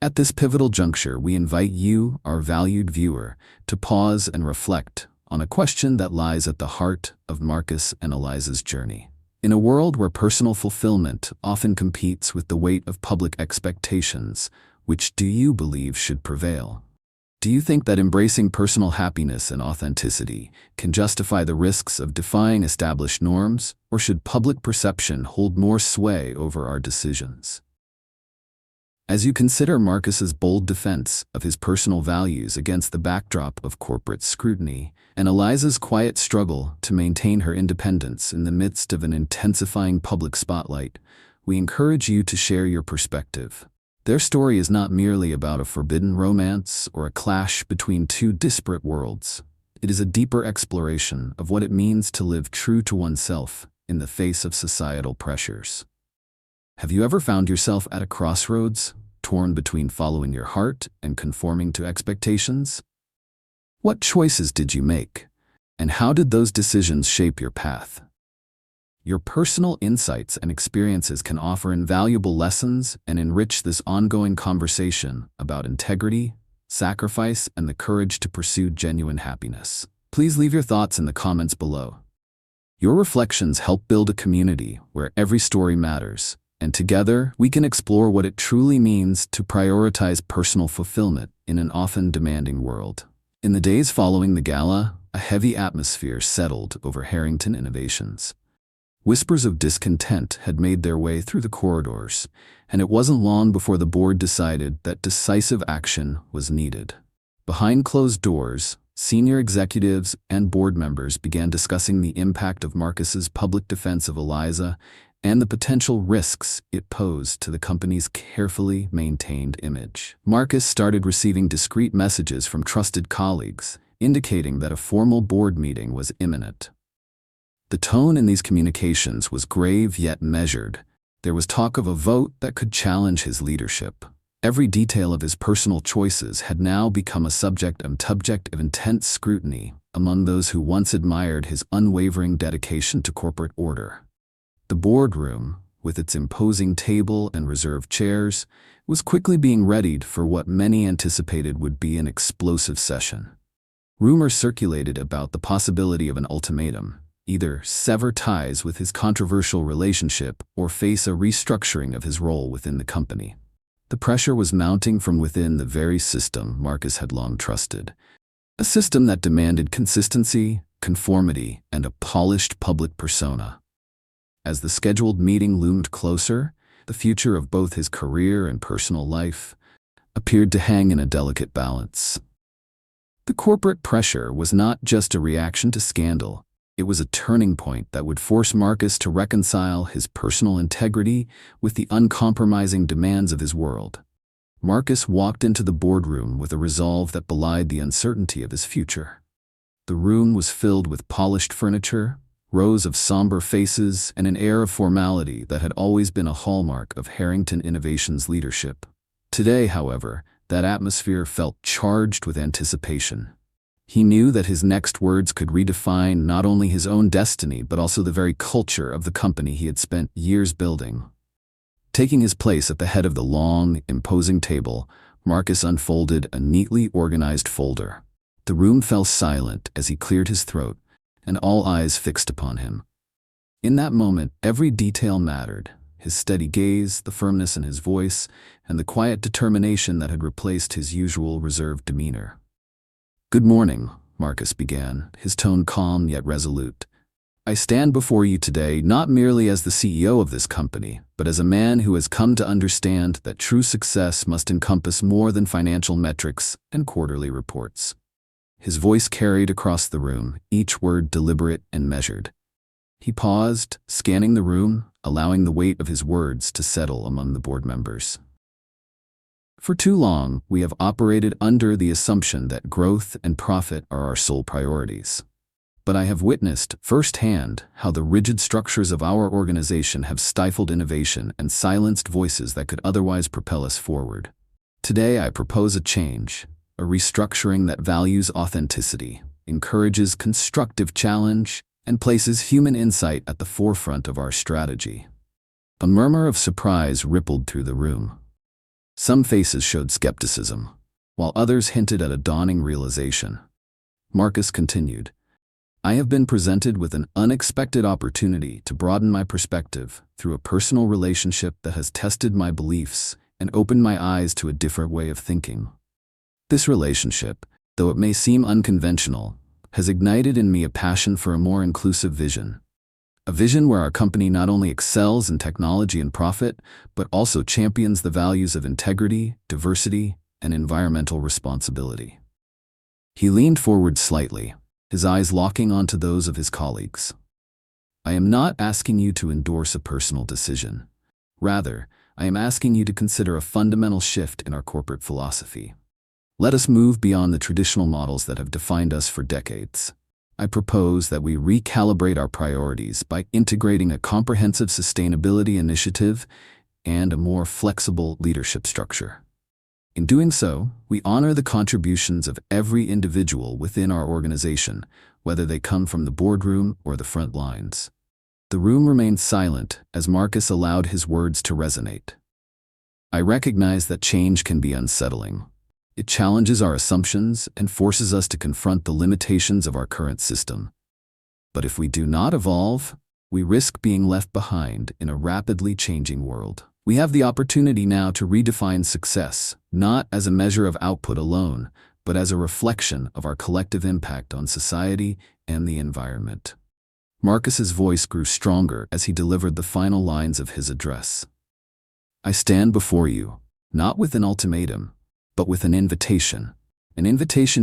At this pivotal juncture, we invite you, our valued viewer, to pause and reflect on a question that lies at the heart of Marcus and Eliza's journey. In a world where personal fulfillment often competes with the weight of public expectations, which do you believe should prevail? Do you think that embracing personal happiness and authenticity can justify the risks of defying established norms, or should public perception hold more sway over our decisions? As you consider Marcus's bold defense of his personal values against the backdrop of corporate scrutiny, and Eliza's quiet struggle to maintain her independence in the midst of an intensifying public spotlight, we encourage you to share your perspective. Their story is not merely about a forbidden romance or a clash between two disparate worlds. It is a deeper exploration of what it means to live true to oneself in the face of societal pressures. Have you ever found yourself at a crossroads, torn between following your heart and conforming to expectations? What choices did you make, and how did those decisions shape your path? Your personal insights and experiences can offer invaluable lessons and enrich this ongoing conversation about integrity, sacrifice, and the courage to pursue genuine happiness. Please leave your thoughts in the comments below. Your reflections help build a community where every story matters, and together we can explore what it truly means to prioritize personal fulfillment in an often demanding world. In the days following the gala, a heavy atmosphere settled over Harrington Innovations. Whispers of discontent had made their way through the corridors, and it wasn't long before the board decided that decisive action was needed. Behind closed doors, senior executives and board members began discussing the impact of Marcus's public defense of Eliza and the potential risks it posed to the company's carefully maintained image. Marcus started receiving discreet messages from trusted colleagues, indicating that a formal board meeting was imminent. The tone in these communications was grave yet measured. There was talk of a vote that could challenge his leadership. Every detail of his personal choices had now become a subject of intense scrutiny among those who once admired his unwavering dedication to corporate order. The boardroom, with its imposing table and reserved chairs, was quickly being readied for what many anticipated would be an explosive session. Rumors circulated about the possibility of an ultimatum: either sever ties with his controversial relationship or face a restructuring of his role within the company. The pressure was mounting from within the very system Marcus had long trusted, a system that demanded consistency, conformity, and a polished public persona. As the scheduled meeting loomed closer, the future of both his career and personal life appeared to hang in a delicate balance. The corporate pressure was not just a reaction to scandal. It was a turning point that would force Marcus to reconcile his personal integrity with the uncompromising demands of his world. Marcus walked into the boardroom with a resolve that belied the uncertainty of his future. The room was filled with polished furniture, rows of somber faces, and an air of formality that had always been a hallmark of Harrington Innovations' leadership. Today, however, that atmosphere felt charged with anticipation. He knew that his next words could redefine not only his own destiny but also the very culture of the company he had spent years building. Taking his place at the head of the long, imposing table, Marcus unfolded a neatly organized folder. The room fell silent as he cleared his throat, and all eyes fixed upon him. In that moment, every detail mattered: his steady gaze, the firmness in his voice, and the quiet determination that had replaced his usual reserved demeanor. "Good morning," Marcus began, his tone calm yet resolute. "I stand before you today not merely as the CEO of this company, but as a man who has come to understand that true success must encompass more than financial metrics and quarterly reports." His voice carried across the room, each word deliberate and measured. He paused, scanning the room, allowing the weight of his words to settle among the board members. "For too long, we have operated under the assumption that growth and profit are our sole priorities. But I have witnessed firsthand how the rigid structures of our organization have stifled innovation and silenced voices that could otherwise propel us forward. Today, I propose a change, a restructuring that values authenticity, encourages constructive challenge, and places human insight at the forefront of our strategy." A murmur of surprise rippled through the room. Some faces showed skepticism, while others hinted at a dawning realization. Marcus continued, "I have been presented with an unexpected opportunity to broaden my perspective through a personal relationship that has tested my beliefs and opened my eyes to a different way of thinking. This relationship, though it may seem unconventional, has ignited in me a passion for a more inclusive vision. A vision where our company not only excels in technology and profit, but also champions the values of integrity, diversity, and environmental responsibility." He leaned forward slightly, his eyes locking onto those of his colleagues. "I am not asking you to endorse a personal decision. Rather, I am asking you to consider a fundamental shift in our corporate philosophy. Let us move beyond the traditional models that have defined us for decades. I propose that we recalibrate our priorities by integrating a comprehensive sustainability initiative and a more flexible leadership structure. In doing so, we honor the contributions of every individual within our organization, whether they come from the boardroom or the front lines. The room remained silent as Marcus allowed his words to resonate. I recognize that change can be unsettling. It challenges our assumptions and forces us to confront the limitations of our current system. But if we do not evolve, we risk being left behind in a rapidly changing world. We have the opportunity now to redefine success, not as a measure of output alone, but as a reflection of our collective impact on society and the environment. Marcus's voice grew stronger as he delivered the final lines of his address. I stand before you, not with an ultimatum, but with an invitation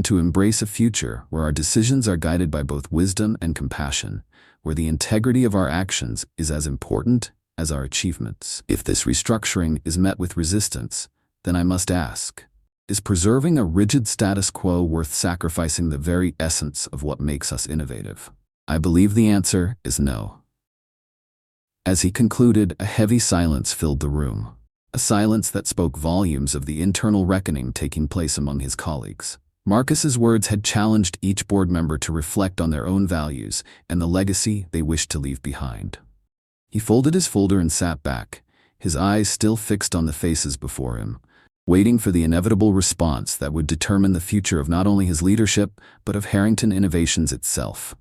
to embrace a future where our decisions are guided by both wisdom and compassion, where the integrity of our actions is as important as our achievements. If this restructuring is met with resistance, then I must ask, is preserving a rigid status quo worth sacrificing the very essence of what makes us innovative? I believe the answer is no. As he concluded, a heavy silence filled the room. A silence that spoke volumes of the internal reckoning taking place among his colleagues. Marcus's words had challenged each board member to reflect on their own values and the legacy they wished to leave behind. He folded his folder and sat back, his eyes still fixed on the faces before him, waiting for the inevitable response that would determine the future of not only his leadership, but of Harrington Innovations itself.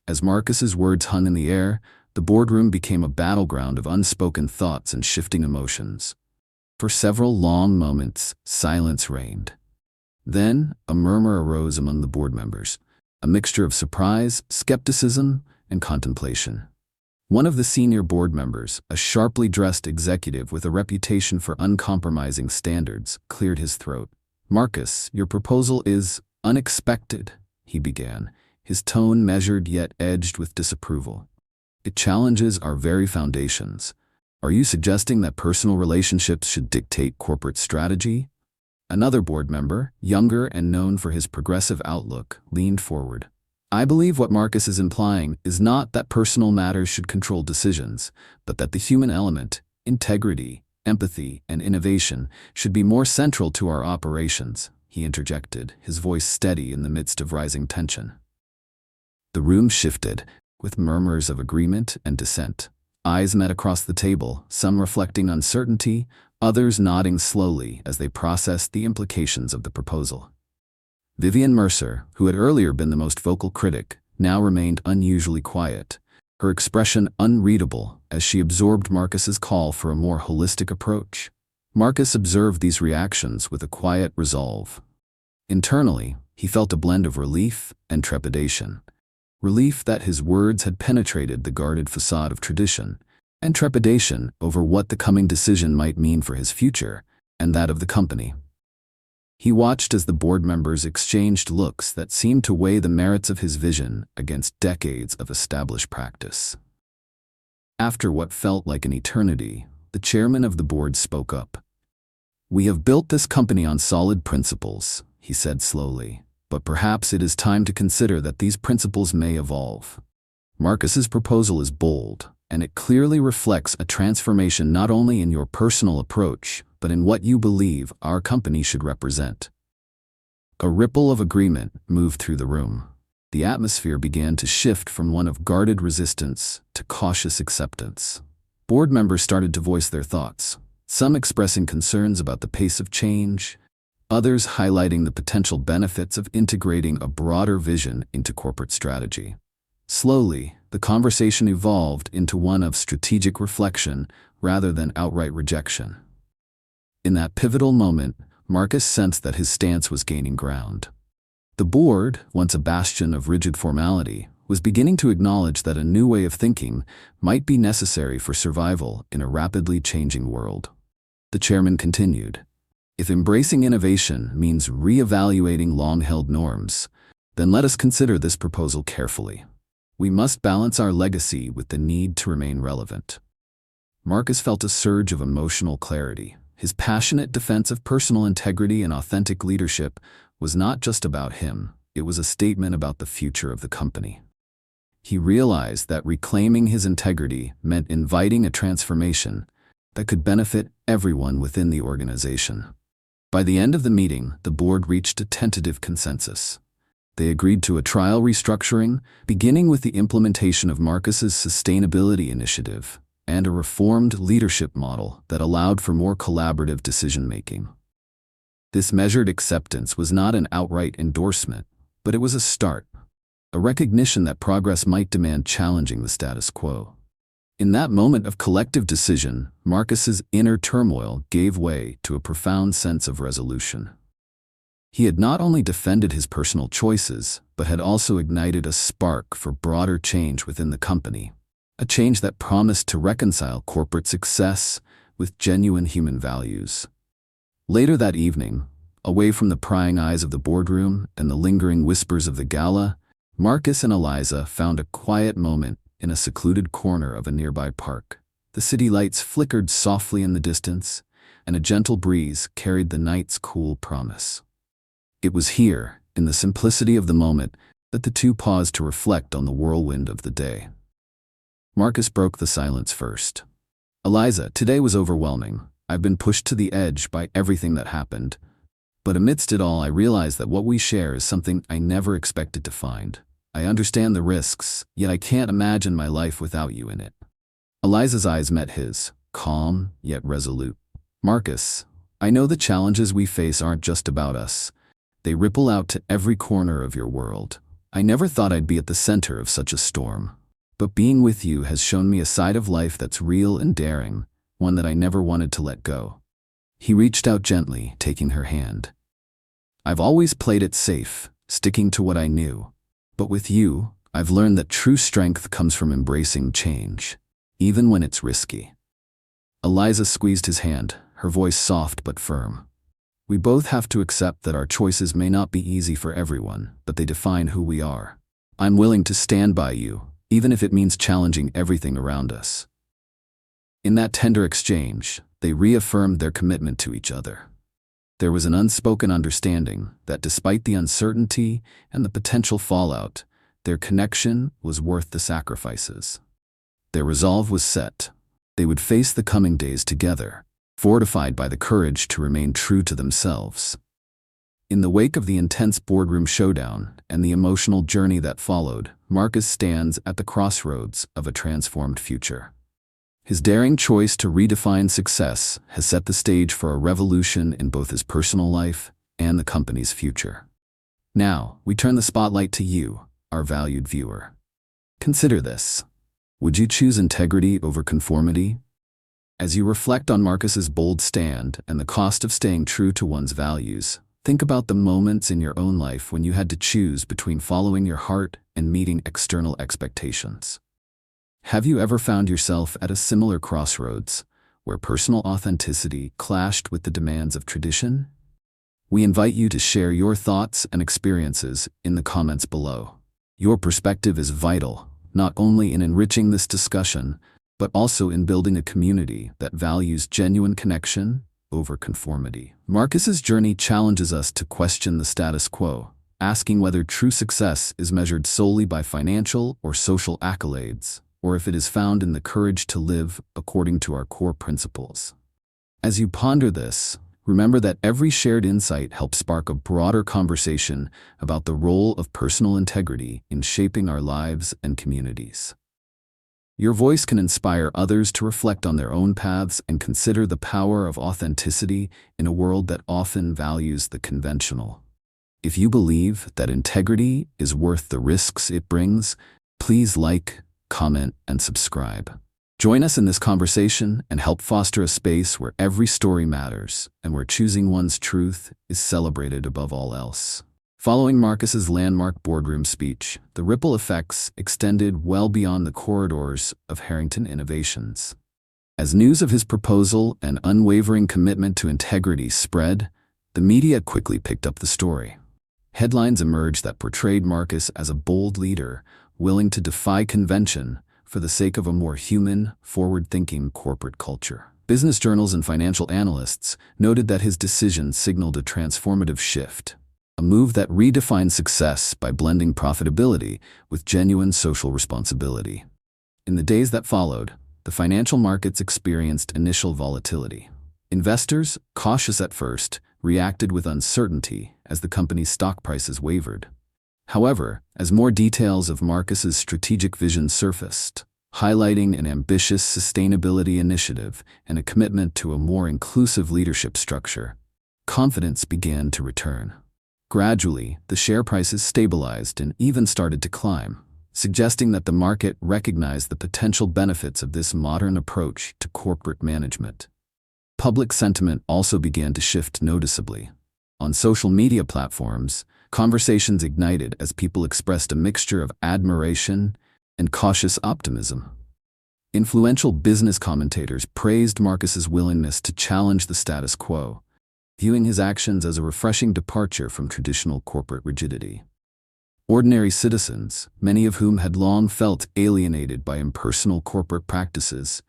As Marcus's words hung in the air, the boardroom became a battleground of unspoken thoughts and shifting emotions. For several long moments, silence reigned. Then, a murmur arose among the board members, a mixture of surprise, skepticism, and contemplation. One of the senior board members, a sharply dressed executive with a reputation for uncompromising standards, cleared his throat. Marcus, your proposal is unexpected, he began, his tone measured yet edged with disapproval. It challenges our very foundations. Are you suggesting that personal relationships should dictate corporate strategy? Another board member, younger and known for his progressive outlook, leaned forward. I believe what Marcus is implying is not that personal matters should control decisions, but that the human element, integrity, empathy, and innovation should be more central to our operations, he interjected, his voice steady in the midst of rising tension. The room shifted, with murmurs of agreement and dissent. Eyes met across the table, some reflecting uncertainty, others nodding slowly as they processed the implications of the proposal. Vivian Mercer, who had earlier been the most vocal critic, now remained unusually quiet, her expression unreadable as she absorbed Marcus's call for a more holistic approach. Marcus observed these reactions with a quiet resolve. Internally, he felt a blend of relief and trepidation. Relief that his words had penetrated the guarded facade of tradition, and trepidation over what the coming decision might mean for his future and that of the company. He watched as the board members exchanged looks that seemed to weigh the merits of his vision against decades of established practice. After what felt like an eternity, the chairman of the board spoke up. "We have built this company on solid principles," he said slowly. "But perhaps it is time to consider that these principles may evolve." Marcus's proposal is bold, and it clearly reflects a transformation not only in your personal approach, but in what you believe our company should represent. A ripple of agreement moved through the room. The atmosphere began to shift from one of guarded resistance to cautious acceptance. Board members started to voice their thoughts, some expressing concerns about the pace of change, others highlighting the potential benefits of integrating a broader vision into corporate strategy. Slowly, the conversation evolved into one of strategic reflection rather than outright rejection. In that pivotal moment, Marcus sensed that his stance was gaining ground. The board, once a bastion of rigid formality, was beginning to acknowledge that a new way of thinking might be necessary for survival in a rapidly changing world. The chairman continued, "If embracing innovation means re-evaluating long-held norms, then let us consider this proposal carefully. We must balance our legacy with the need to remain relevant." Marcus felt a surge of emotional clarity, His passionate defense of personal integrity and authentic leadership was not just about him, it was a statement about the future of the company. He realized that reclaiming his integrity meant inviting a transformation that could benefit everyone within the organization. By the end of the meeting, the board reached a tentative consensus. They agreed to a trial restructuring, beginning with the implementation of Marcus's sustainability initiative and a reformed leadership model that allowed for more collaborative decision-making. This measured acceptance was not an outright endorsement, but it was a start, a recognition that progress might demand challenging the status quo. In that moment of collective decision, Marcus's inner turmoil gave way to a profound sense of resolution. He had not only defended his personal choices, but had also ignited a spark for broader change within the company, a change that promised to reconcile corporate success with genuine human values. Later that evening, away from the prying eyes of the boardroom and the lingering whispers of the gala, Marcus and Eliza found a quiet moment in a secluded corner of a nearby park. The city lights flickered softly in the distance, and a gentle breeze carried the night's cool promise. It was here, in the simplicity of the moment, that the two paused to reflect on the whirlwind of the day. Marcus broke the silence first. "Eliza, today was overwhelming. I've been pushed to the edge by everything that happened. But amidst it all, I realize that what we share is something I never expected to find. I understand the risks, yet I can't imagine my life without you in it." Eliza's eyes met his, calm yet resolute. "Marcus, I know the challenges we face aren't just about us. They ripple out to every corner of your world. I never thought I'd be at the center of such a storm. But being with you has shown me a side of life that's real and daring, one that I never wanted to let go." He reached out gently, taking her hand. "I've always played it safe, sticking to what I knew. But with you, I've learned that true strength comes from embracing change, even when it's risky." Eliza squeezed his hand, her voice soft but firm. "We both have to accept that our choices may not be easy for everyone, but they define who we are. I'm willing to stand by you, even if it means challenging everything around us." In that tender exchange, they reaffirmed their commitment to each other. There was an unspoken understanding that despite the uncertainty and the potential fallout, their connection was worth the sacrifices. Their resolve was set. They would face the coming days together, fortified by the courage to remain true to themselves. In the wake of the intense boardroom showdown and the emotional journey that followed, Marcus stands at the crossroads of a transformed future. His daring choice to redefine success has set the stage for a revolution in both his personal life and the company's future. Now, we turn the spotlight to you, our valued viewer. Consider this. Would you choose integrity over conformity? As you reflect on Marcus's bold stand and the cost of staying true to one's values, think about the moments in your own life when you had to choose between following your heart and meeting external expectations. Have you ever found yourself at a similar crossroads, where personal authenticity clashed with the demands of tradition? We invite you to share your thoughts and experiences in the comments below. Your perspective is vital, not only in enriching this discussion, but also in building a community that values genuine connection over conformity. Marcus's journey challenges us to question the status quo, asking whether true success is measured solely by financial or social accolades, or if it is found in the courage to live according to our core principles. As you ponder this, remember that every shared insight helps spark a broader conversation about the role of personal integrity in shaping our lives and communities. Your voice can inspire others to reflect on their own paths and consider the power of authenticity in a world that often values the conventional. If you believe that integrity is worth the risks it brings, please like, comment, and subscribe. Join us in this conversation and help foster a space where every story matters and where choosing one's truth is celebrated above all else. Following Marcus's landmark boardroom speech, the ripple effects extended well beyond the corridors of Harrington Innovations. As news of his proposal and unwavering commitment to integrity spread, the media quickly picked up the story. Headlines emerged that portrayed Marcus as a bold leader, willing to defy convention for the sake of a more human, forward-thinking corporate culture. Business journals and financial analysts noted that his decision signaled a transformative shift, a move that redefined success by blending profitability with genuine social responsibility. In the days that followed, the financial markets experienced initial volatility. Investors, cautious at first, reacted with uncertainty as the company's stock prices wavered. However, as more details of Marcus's strategic vision surfaced, highlighting an ambitious sustainability initiative and a commitment to a more inclusive leadership structure, confidence began to return. Gradually, the share prices stabilized and even started to climb, suggesting that the market recognized the potential benefits of this modern approach to corporate management. Public sentiment also began to shift noticeably. On social media platforms, conversations ignited as people expressed a mixture of admiration and cautious optimism. Influential business commentators praised Marcus's willingness to challenge the status quo, viewing his actions as a refreshing departure from traditional corporate rigidity. Ordinary citizens, many of whom had long felt alienated by impersonal corporate practices,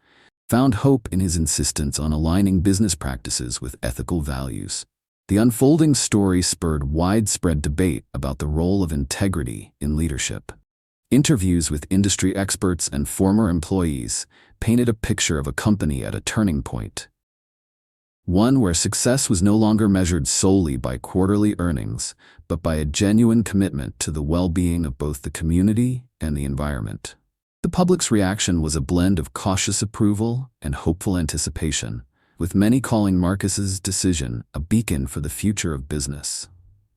found hope in his insistence on aligning business practices with ethical values. The unfolding story spurred widespread debate about the role of integrity in leadership. Interviews with industry experts and former employees painted a picture of a company at a turning point. One where success was no longer measured solely by quarterly earnings, but by a genuine commitment to the well-being of both the community and the environment. The public's reaction was a blend of cautious approval and hopeful anticipation, with many calling Marcus's decision a beacon for the future of business.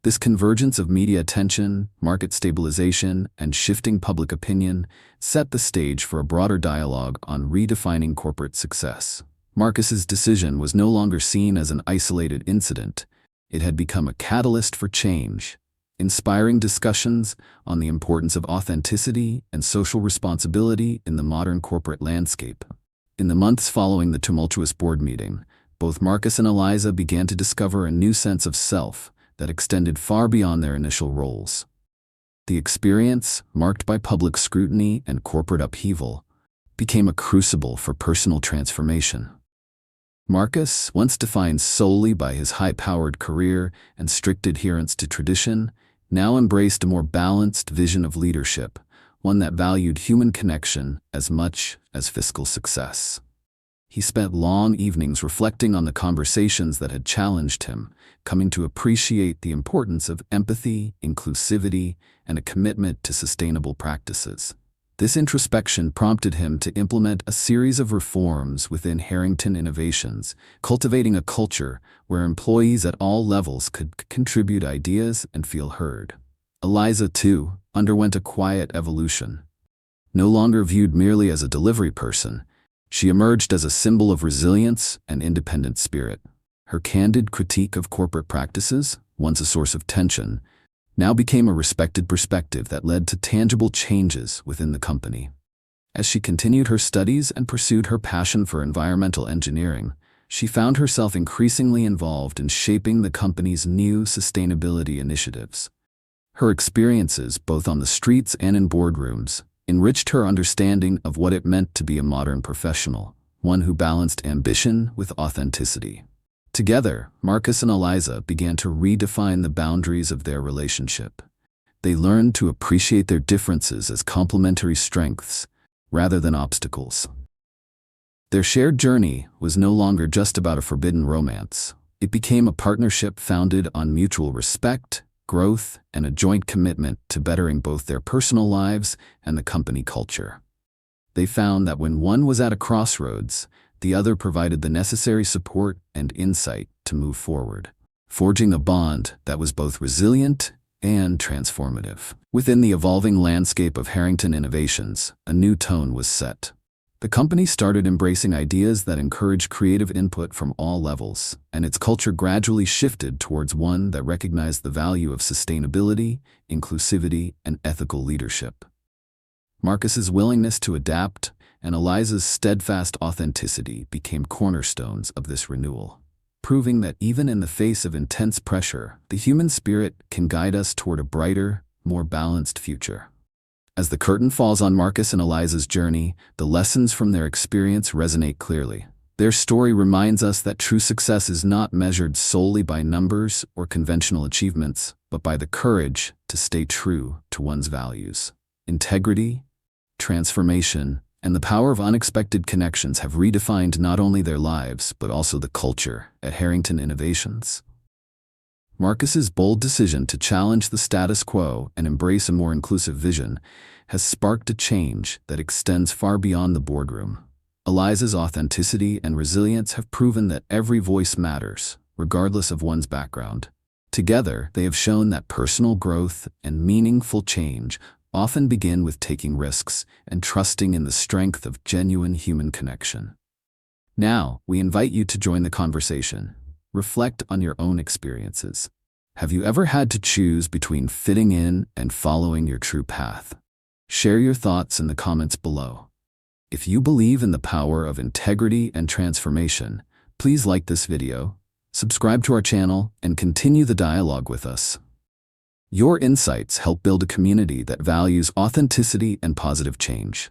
This convergence of media attention, market stabilization, and shifting public opinion set the stage for a broader dialogue on redefining corporate success. Marcus's decision was no longer seen as an isolated incident. It had become a catalyst for change, inspiring discussions on the importance of authenticity and social responsibility in the modern corporate landscape. In the months following the tumultuous board meeting, both Marcus and Eliza began to discover a new sense of self that extended far beyond their initial roles. The experience, marked by public scrutiny and corporate upheaval, became a crucible for personal transformation. Marcus, once defined solely by his high-powered career and strict adherence to tradition, now embraced a more balanced vision of leadership, one that valued human connection as much as fiscal success. He spent long evenings reflecting on the conversations that had challenged him, coming to appreciate the importance of empathy, inclusivity, and a commitment to sustainable practices. This introspection prompted him to implement a series of reforms within Harrington Innovations, cultivating a culture where employees at all levels could contribute ideas and feel heard. Eliza, too, underwent a quiet evolution. No longer viewed merely as a delivery person, she emerged as a symbol of resilience and independent spirit. Her candid critique of corporate practices, once a source of tension, now became a respected perspective that led to tangible changes within the company. As she continued her studies and pursued her passion for environmental engineering, she found herself increasingly involved in shaping the company's new sustainability initiatives. Her experiences, both on the streets and in boardrooms, enriched her understanding of what it meant to be a modern professional, one who balanced ambition with authenticity. Together, Marcus and Eliza began to redefine the boundaries of their relationship. They learned to appreciate their differences as complementary strengths rather than obstacles. Their shared journey was no longer just about a forbidden romance. It became a partnership founded on mutual respect, growth, and a joint commitment to bettering both their personal lives and the company culture. They found that when one was at a crossroads, the other provided the necessary support and insight to move forward, forging a bond that was both resilient and transformative. Within the evolving landscape of Harrington Innovations, a new tone was set. The company started embracing ideas that encouraged creative input from all levels, and its culture gradually shifted towards one that recognized the value of sustainability, inclusivity, and ethical leadership. Marcus's willingness to adapt and Eliza's steadfast authenticity became cornerstones of this renewal, proving that even in the face of intense pressure, the human spirit can guide us toward a brighter, more balanced future. As the curtain falls on Marcus and Eliza's journey, the lessons from their experience resonate clearly. Their story reminds us that true success is not measured solely by numbers or conventional achievements, but by the courage to stay true to one's values. Integrity, transformation, and the power of unexpected connections have redefined not only their lives, but also the culture at Harrington Innovations. Marcus's bold decision to challenge the status quo and embrace a more inclusive vision has sparked a change that extends far beyond the boardroom. Eliza's authenticity and resilience have proven that every voice matters, regardless of one's background. Together, they have shown that personal growth and meaningful change often begin with taking risks and trusting in the strength of genuine human connection. Now, we invite you to join the conversation. Reflect on your own experiences. Have you ever had to choose between fitting in and following your true path? Share your thoughts in the comments below. If you believe in the power of integrity and transformation, please like this video, subscribe to our channel, and continue the dialogue with us. Your insights help build a community that values authenticity and positive change.